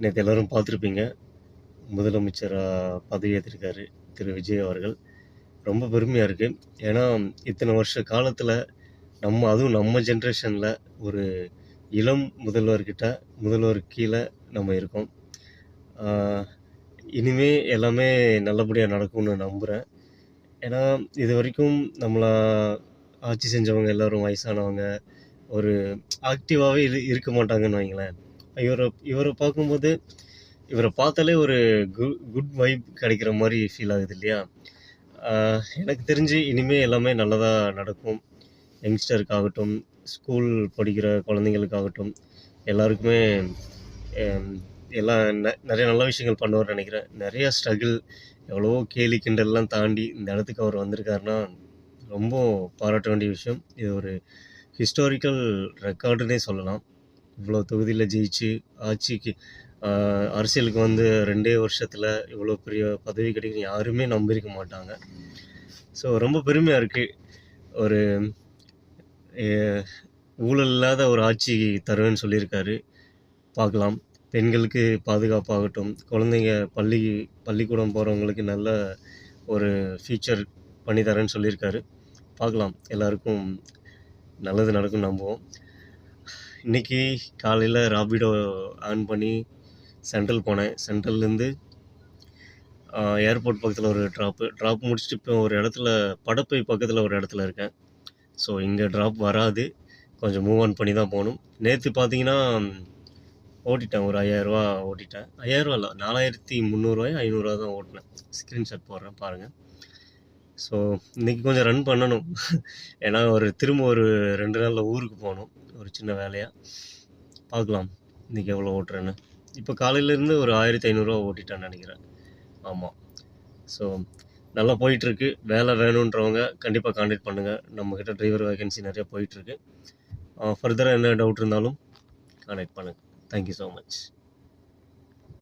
நேற்று எல்லோரும் பார்த்துருப்பீங்க. முதலமைச்சராக பதவியேற்றிருக்காரு திரு விஜய் அவர்கள். ரொம்ப பெருமையாக இருக்குது. ஏன்னா இத்தனை வருஷ காலத்தில் அதுவும் நம்ம ஜென்ரேஷனில் ஒரு இளம் முதல்வர் கீழே நம்ம இருக்கோம். இனிமே எல்லாமே நல்லபடியாக நடக்கும்னு நம்புகிறேன். ஏன்னா இது வரைக்கும் நம்மளை ஆட்சி செஞ்சவங்க எல்லோரும் வயசானவங்க, ஒரு ஆக்டிவாகவே இருக்க மாட்டாங்கன்னு வைங்களேன். இவரை பார்க்கும்போது இவரை பார்த்தாலே ஒரு குட் வைப் கிடைக்கிற மாதிரி ஃபீல் ஆகுது இல்லையா? எனக்கு தெரிஞ்சு இனிமேல் எல்லாமே நல்லதாக நடக்கும். யங்ஸ்டருக்காகட்டும், ஸ்கூல் படிக்கிற குழந்தைங்களுக்காகட்டும், எல்லாருக்குமே எல்லாம் நிறைய நல்ல விஷயங்கள் பண்ணுவார்னு நினைக்கிறேன். நிறையா ஸ்ட்ரகிள், எவ்வளவோ கேலி கிண்டல்லாம் தாண்டி இந்த இடத்துக்கு அவர் வந்திருக்காருன்னா ரொம்ப பாராட்ட வேண்டிய விஷயம். இது ஒரு ஹிஸ்டாரிக்கல் ரெக்கார்டுன்னே சொல்லலாம். இவ்வளோ தொகுதியில் ஜெயிச்சு ஆட்சிக்கு அரசியலுக்கு வந்து 2 வருஷத்தில் இவ்வளோ பெரிய பதவி கிடைக்கும் யாருமே நம்பியிருக்க மாட்டாங்க. ஸோ ரொம்ப பெருமையாக இருக்குது. ஒரு ஊழல் இல்லாத ஒரு ஆட்சி தருவேன்னு சொல்லியிருக்காரு. பார்க்கலாம். பெண்களுக்கு பாதுகாப்பாகட்டும், குழந்தைங்க பள்ளிக்கூடம் போகிறவங்களுக்கு நல்ல ஒரு ஃபியூச்சர் பண்ணி தரேன்னு சொல்லியிருக்காரு. பார்க்கலாம், எல்லாருக்கும் நல்லது நடக்கும்னு நம்புவோம். இன்றைக்கி காலையில் ராபிடோ ஆன் பண்ணி சென்ட்ரல் போனேன். சென்ட்ரல்லேருந்து ஏர்போர்ட் பக்கத்தில் ஒரு ட்ராப் முடிச்சுட்டு இப்போ ஒரு இடத்துல படப்பை பக்கத்தில் ஒரு இடத்துல இருக்கேன். ஸோ இங்கே ட்ராப் வராது, கொஞ்சம் மூவ் ஆன் பண்ணி தான் போகணும். நேற்று பார்த்தீங்கன்னா ஓட்டிட்டேன், ஒரு 5000 ஓட்டிட்டேன். 5000 இல்லை, 4300 500 தான் ஓட்டினேன். ஸ்க்ரீன்ஷாட் போடுறேன் பாருங்கள். ஸோ இன்றைக்கி கொஞ்சம் ரன் பண்ணணும். ஏன்னா திரும்ப ஒரு 2 நாளில் ஊருக்கு போகணும், ஒரு சின்ன வேலையாக. பார்க்கலாம் இன்றைக்கி எவ்வளோ ஓட்டுறேன்னு. இப்போ காலையிலேருந்து ஒரு 1500 ஓட்டிட்டேன்னு நினைக்கிறேன். ஆமாம். ஸோ நல்லா போயிட்டுருக்கு. வேலை வேணுன்றவங்க கண்டிப்பாக கான்டாக்ட் பண்ணுங்கள். நம்மக்கிட்ட டிரைவர் வேகன்சி நிறையா போயிட்டுருக்கு. ஃபர்தராக என்ன டவுட் இருந்தாலும் கான்டாக்ட் பண்ணுங்கள். Thank you so much.